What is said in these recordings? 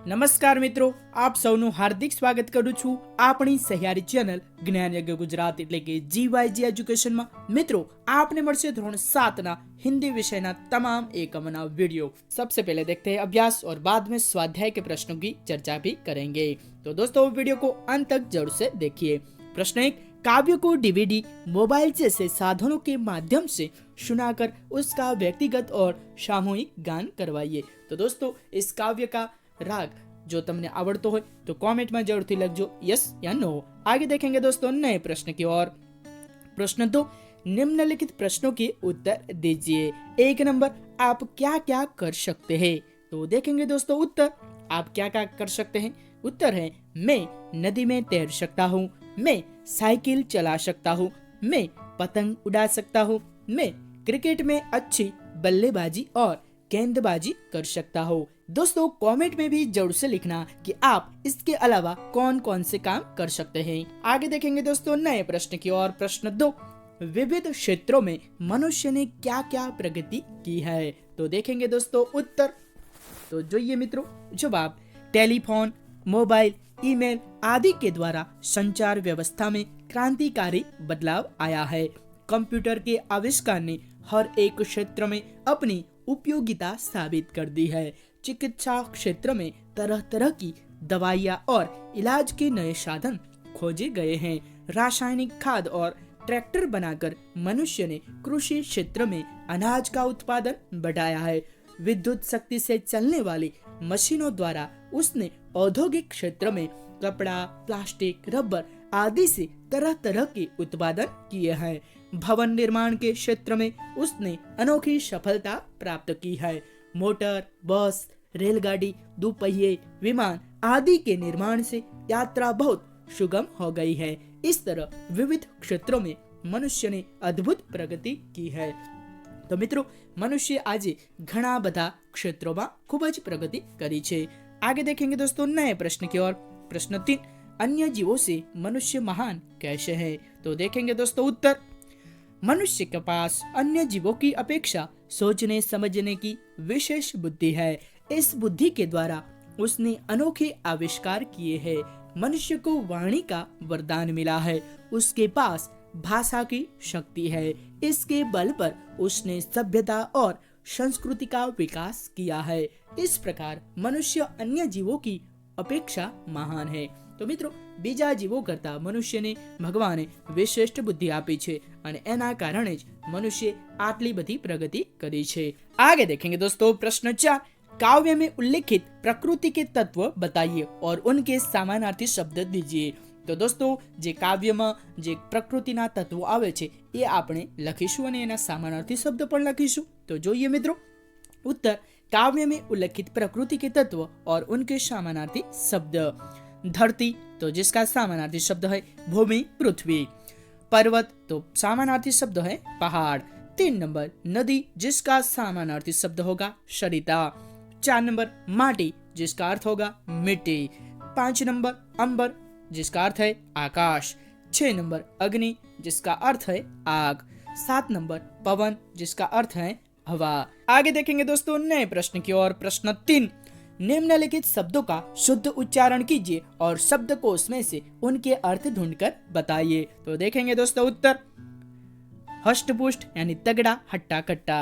નમસ્કાર મિત્રો, આપ સૌનું હાર્દિક સ્વાગત કરું છું આપણી સહિયારી ચેનલ જ્ઞાન યજ્ઞ ગુજરાત એટલે કે જીવાયજી એજ્યુકેશનમાં। મિત્રો, आपने મળશે ધોરણ 7 ના हिंदी विषय ना तमाम एकमना वीडियो। सबसे पहले देखते हैं अभ्यास और बाद में स्वाध्याय के प्रश्नों की चर्चा भी करेंगे। तो दोस्तों वीडियो को अंत तक जरूर से देखिए। प्रश्न 1, काव्य को डीवीडी मोबाइल जैसे साधनों के माध्यम से सुनाकर उसका व्यक्तिगत और सामूहिक गान करवाइए। तो दोस्तों इस काव्य का राग जो तुमने आवड़तो हो तो कमेंट में जरूर थी लगजो यस या नो। आगे देखेंगे दोस्तों नए प्रश्न की ओर। प्रश्न 2, निम्नलिखित प्रश्नों के उत्तर दीजिए। 1 नंबर, आप क्या क्या कर सकते हैं? तो देखेंगे दोस्तों उत्तर। आप क्या क्या कर सकते हैं? उत्तर है, मैं नदी में तैर सकता हूँ, मैं साइकिल चला सकता हूँ, मैं पतंग उड़ा सकता हूँ, मैं क्रिकेट में अच्छी बल्लेबाजी और गेंदबाजी कर सकता हूँ। दोस्तों कमेंट में भी जरूर से लिखना कि आप इसके अलावा कौन कौन से काम कर सकते हैं। आगे देखेंगे दोस्तों नए प्रश्न की ओर। प्रश्न 2, विविध क्षेत्रों में मनुष्य ने क्या क्या प्रगति की है? तो देखेंगे दोस्तों उत्तर। तो जो ये मित्रों जवाब, टेलीफोन, मोबाइल, ईमेल आदि के द्वारा संचार व्यवस्था में क्रांतिकारी बदलाव आया है। कंप्यूटर के आविष्कार ने हर एक क्षेत्र में अपनी उपयोगिता साबित कर दी है। चिकित्सा क्षेत्र में तरह तरह की दवाइयाँ और इलाज के नए साधन खोजे गए हैं। रासायनिक खाद और ट्रैक्टर बनाकर मनुष्य ने कृषि क्षेत्र में अनाज का उत्पादन बढ़ाया है। विद्युत शक्ति से चलने वाली मशीनों द्वारा उसने औद्योगिक क्षेत्र में कपड़ा, प्लास्टिक, रबर आदि से तरह तरह के उत्पादन किए हैं। भवन निर्माण के क्षेत्र में उसने अनोखी सफलता प्राप्त की है। मोटर, बस, रेलगाड़ी, दोपहिए, विमान आदि के निर्माण से यात्रा बहुत सुगम हो गई है। इस तरह विविध क्षेत्रों में मनुष्य ने अद्भुत प्रगति की है। तो मित्रों मनुष्य आज घना बधा क्षेत्रों में खूब ज प्रगति करी छे। आगे देखेंगे दोस्तों नए प्रश्न की ओर। प्रश्न 3, अन्य जीवों से मनुष्य महान कैसे है? तो देखेंगे दोस्तों उत्तर। मनुष्य के पास अन्य जीवों की अपेक्षा सोचने समझने की विशेष बुद्धि है। इस बुद्धि के द्वारा उसने अनोखे आविष्कार किए हैं। मनुष्य को वाणी का वरदान मिला है। उसके पास भाषा की शक्ति है। इसके बल पर उसने सभ्यता और संस्कृति का विकास किया है। इस प्रकार मनुष्य अन्य जीवों की अपेक्षा महान है। तो मित्रों बीजा जीवो करता मनुष्यने भगवाने विशिष्ट बुद्धि आपी छे અને એના કારણે જ મનુષ્ય આટલી બધી પ્રગતિ કરી છે। आगे देखेंगे दोस्तों प्रश्न 4, काव्य में उल्लेखित प्रकृति के तत्व बताइए और उनके समानार्थी शब्द दीजिए। तो दोस्तों जे काव्य में जे प्रकृतिना तत्वो आवे छे ए आपणे लखीशुं અને એના समानार्थी शब्द पण लखीशुं। तो જોઈએ मित्रों उत्तर। काव्य में उल्लेखित प्रकृति के तत्व और उनके समानार्थी शब्द। धरती तो जिसका समानार्थी शब्द है भूमि पृथ्वी। पर्वत तो समानार्थी शब्द है पहाड़। 3 नंबर, नदी जिसका समानार्थी शब्द होगा सरिता। 4 नंबर, माटी जिसका अर्थ होगा मिट्टी। 5 नंबर, अंबर जिसका अर्थ है आकाश। 6 नंबर, अग्नि जिसका अर्थ है आग। 7 नंबर, पवन जिसका अर्थ है हवा। आगे देखेंगे दोस्तों नए प्रश्न की ओर। प्रश्न 3, निम्नलिखित शब्दों का शुद्ध उच्चारण कीजिए और शब्दकोश में से उनके अर्थ ढूंढकर बताइए। तो देखेंगे दोस्तों उत्तर। हष्टपुष्ट यानी तगड़ा, हट्टा कट्टा।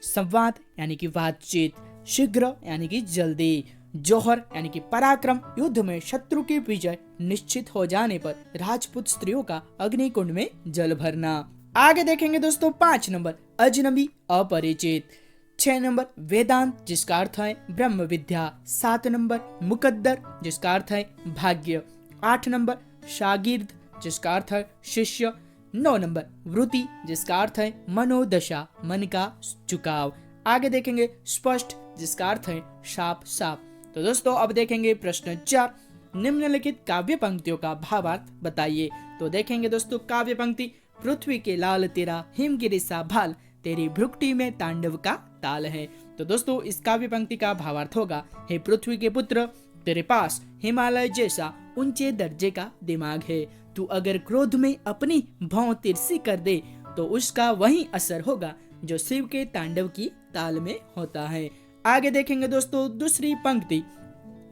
संवाद यानी कि बातचीत। शीघ्र यानी कि जल्दी। जौहर यानी कि पराक्रम, युद्ध में शत्रु की विजय निश्चित हो जाने पर राजपूत स्त्रियों का अग्निकुंड में जल भरना। आगे देखेंगे दोस्तों 5 नंबर, अजनबी अपरिचित। 6 नंबर, वेदांत जिसका अर्थ है ब्रह्म विद्या। 7 नंबर, मुकद्दर जिसका अर्थ है भाग्य। 8 नंबर, शागिर्द जिसका अर्थ है शिष्य। 9 नंबर, वृत्ति जिसका अर्थ है मनोदशा, मन का झुकाव। आगे देखेंगे स्पष्ट जिसका अर्थ है साफ साफ। तो दोस्तों अब देखेंगे प्रश्न 4, निम्नलिखित काव्य पंक्तियों का भावार्थ बताइए। तो देखेंगे दोस्तों काव्य पंक्ति। पृथ्वी के लाल तेरा हिमगिरी सा भाल, तेरी भ्रुकुटी में तांडव का ताल है। तो दोस्तों इस काव्य पंक्ति का भावार्थ होगा, हे पृथ्वी के पुत्र, तेरे पास हिमालय जैसा ऊंचे दर्जे का दिमाग है। तू अगर क्रोध में अपनी भौं तिरछी कर दे तो उसका वही असर होगा जो शिव के तांडव की ताल में होता है। आगे देखेंगे दोस्तों दूसरी पंक्ति।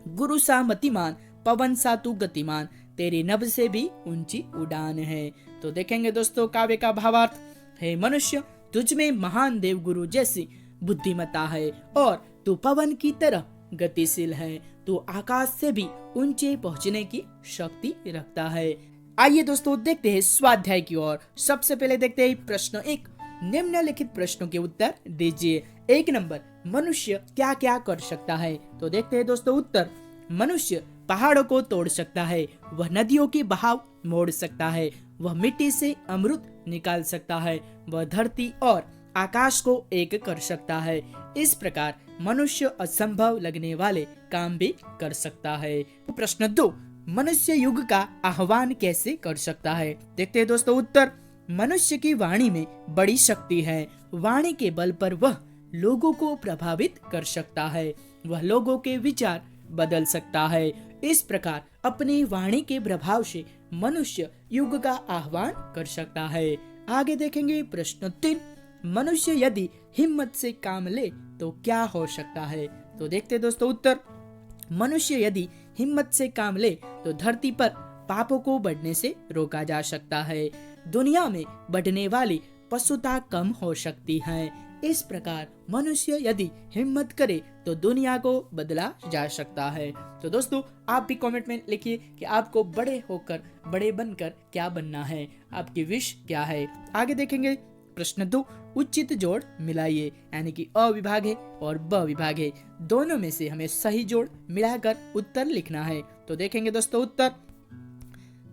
गुरु सा मतिमान, पवन सा तू गतिमान, तेरी नभ से भी ऊंची उड़ान है। तो देखेंगे दोस्तों काव्य का भावार्थ। हे मनुष्य, तुझ में महान देव गुरु जैसी बुद्धिमत्ता है और तू पवन की तरह गतिशील है। तू आकाश से भी ऊंचे पहुंचने की शक्ति रखता है। आइए दोस्तों देखते हैं स्वाध्याय की ओर। सबसे पहले देखते हैं प्रश्न 1। निम्नलिखित प्रश्नों के उत्तर दीजिए। 1 नंबर, मनुष्य क्या क्या कर सकता है? तो देखते हैं दोस्तों उत्तर। मनुष्य पहाड़ों को तोड़ सकता है, वह नदियों की बहाव मोड़ सकता है, वह मिट्टी से अमृत निकाल सकता है, वह धरती और आकाश को एक कर सकता है। इस प्रकार मनुष्य असंभव लगने वाले काम भी कर सकता है। प्रश्न 2, मनुष्य युग का आह्वान कैसे कर सकता है? देखते हैं दोस्तों उत्तर। मनुष्य की वाणी में बड़ी शक्ति है, वाणी के बल पर वह लोगों को प्रभावित कर सकता है, वह लोगों के विचार बदल सकता है। इस प्रकार अपनी वाणी के प्रभाव से मनुष्य युग का आह्वान कर सकता है। आगे देखेंगे प्रश्न 3, मनुष्य यदि हिम्मत से काम ले तो क्या हो सकता है? तो देखते दोस्तों उत्तर। मनुष्य यदि हिम्मत से काम ले तो धरती पर पापों को बढ़ने से रोका जा सकता है, दुनिया में बढ़ने वाली पशुता कम हो सकती है। इस प्रकार मनुष्य यदि हिम्मत करे तो दुनिया को बदला जा सकता है। तो दोस्तों आप भी कमेंट में लिखिए कि आपको बड़े होकर, बड़े बनकर क्या बनना है, आपकी विश क्या है। आगे देखेंगे प्रश्न 2, उचित जोड़ मिलाइए, यानी कि अ विभाग है और ब विभाग है, दोनों में से हमें सही जोड़ मिलाकर उत्तर लिखना है। तो देखेंगे दोस्तों उत्तर।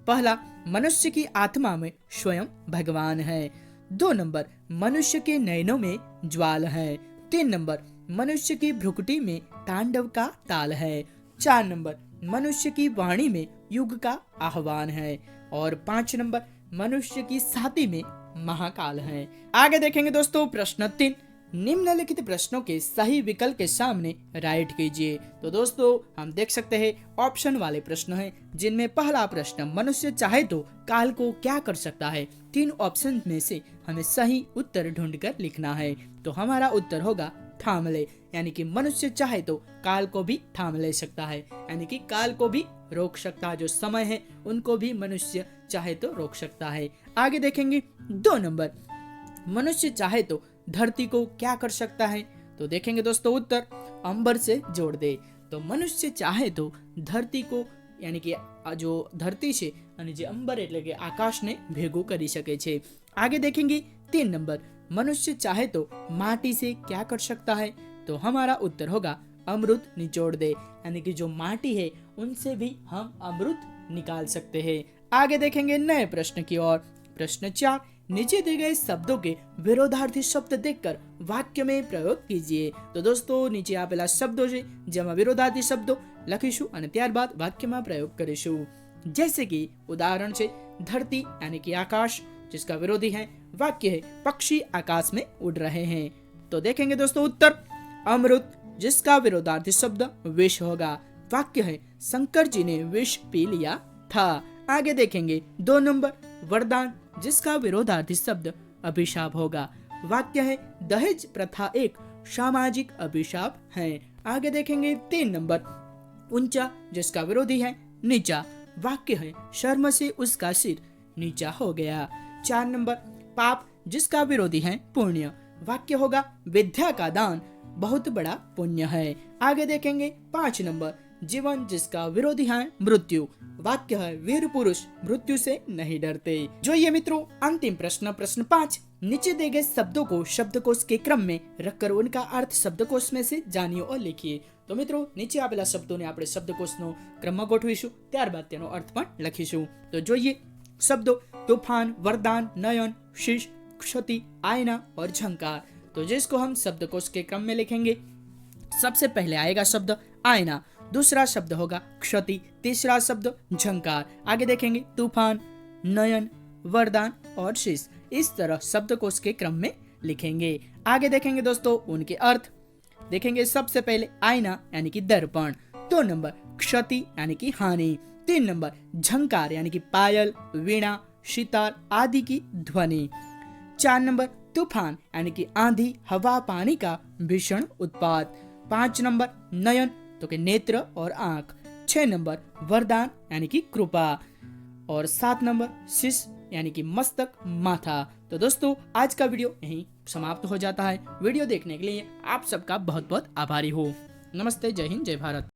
पहला, मनुष्य की आत्मा में स्वयं भगवान है। 2 नंबर, मनुष्य के नयनों में ज्वाल है। 3 नंबर, मनुष्य की भ्रुकुटी में तांडव का ताल है। 4 नंबर, मनुष्य की वाणी में युग का आह्वान है। और 5 नंबर, मनुष्य की छाती में महाकाल है। आगे देखेंगे दोस्तों प्रश्न 3, निम्नलिखित प्रश्नों के सही विकल्प के सामने राइट कीजिए। तो दोस्तों हम देख सकते हैं ऑप्शन वाले प्रश्न हैं, जिनमें पहला प्रश्न, मनुष्य चाहे तो काल को क्या कर सकता है? 3 ऑप्शन में से हमें सही उत्तर ढूंढकर लिखना है। तो हमारा उत्तर होगा थाम ले, यानी कि मनुष्य चाहे तो काल को भी थाम ले सकता है, यानी कि काल को भी रोक सकता है। जो समय है उनको भी मनुष्य चाहे तो रोक सकता है। आगे देखेंगे 2 नंबर, मनुष्य चाहे तो धरती को क्या कर सकता है? तो देखेंगे दोस्तों उत्तर, अंबर से जोड़ दे। तो मनुष्य चाहे तो धरती को, यानी कि जो धरती છે અને જે અંબર એટલે કે આકાશને ભેગું કરી શકે છે। आगे देखेंगे 3 नंबर, मनुष्य चाहे तो माटी से क्या कर सकता है? तो हमारा उत्तर होगा अमृत निचोड़ दे, यानी कि जो माटी है उनसे भी हम अमृत निकाल सकते हैं। आगे देखेंगे नए प्रश्न की ओर। प्रश्न 4, नीचे दिए गए शब्दों के विरोधार्थी शब्द देखकर वाक्य में प्रयोग कीजिए। तो दोस्तों नीचे आपेला शब्दों છે જેમાં વિરોધાર્થી શબ્દો લખીશું અને ત્યારબાદ વાક્યમાં પ્રયોગ કરીશું। जैसे कि उदाहरण છે धरती यानी कि आकाश, जिसका विरोधी है वाक्य है पक्षी आकाश में उड़ रहे हैं। तो देखेंगे दोस्तों उत्तर, अमृत, जिसका विरोधार्थी शब्द विष होगा, वाक्य है शंकर जी ने विष पी लिया था। आगे देखेंगे 2 नंबर, वरदान, जिसका विरोधार्थी शब्द अभिशाप होगा, वाक्य है दहेज प्रथा एक सामाजिक अभिशाप है। आगे देखेंगे 3 नंबर, ऊंचा, जिसका विरोधी है नीचा, वाक्य है शर्म से उसका सिर नीचा हो गया। 4 नंबर, पाप, जिसका विरोधी है पुण्य, वाक्य होगा विद्या का दान बहुत बड़ा पुण्य है। आगे देखेंगे 5 नंबर, जीवन, जिसका विरोधी है मृत्यु, वाक्य है वीर पुरुष मृत्यु से नहीं डरते। जो ये मित्रों अंतिम प्रश्न, प्रश्न 5, नीचे दिए गए शब्दों को शब्दकोश के क्रम में रखकर उनका अर्थ शब्दकोश में से जानिए और लिखिए। तो मित्रों નીચે આપેલા શબ્દોને આપણે શબ્દકોશનો ક્રમમાં ગોઠવીશું, ત્યારબાદ તેનો અર્થ પણ લખીશું। તો જોઈએ શબ્દો तूफान, वरदान, नयन, शीश, क्षति, आईना और झंकार। तो जिसको हम शब्दकोश के क्रम में लिखेंगे, सबसे पहले आएगा शब्द आईना, दूसरा शब्द होगा क्षति, तीसरा शब्द झंकार। आगे देखेंगे तूफान, नयन, वरदान और शीश। इस तरह शब्दकोश के क्रम में लिखेंगे। आगे देखेंगे दोस्तों उनके अर्थ। देखेंगे सबसे पहले आईना यानी कि दर्पण, 2 नंबर क्षति यानी कि हानि, 3 नंबर झंकार यानी कि पायल, वीणा, सितार आदि की ध्वनि, 4 नंबर तूफान यानी कि आंधी, हवा, पानी का भीषण उत्पात, 5 नंबर नयन तो कि नेत्र और आंख। 6 नंबर वरदान यानी कि कृपा। और 7 नंबर शीश यानी कि मस्तक, माथा। तो दोस्तों आज का वीडियो यहीं समाप्त हो जाता है। वीडियो देखने के लिए आप सबका बहुत बहुत आभारी हो। नमस्ते, जय हिंद, जय भारत।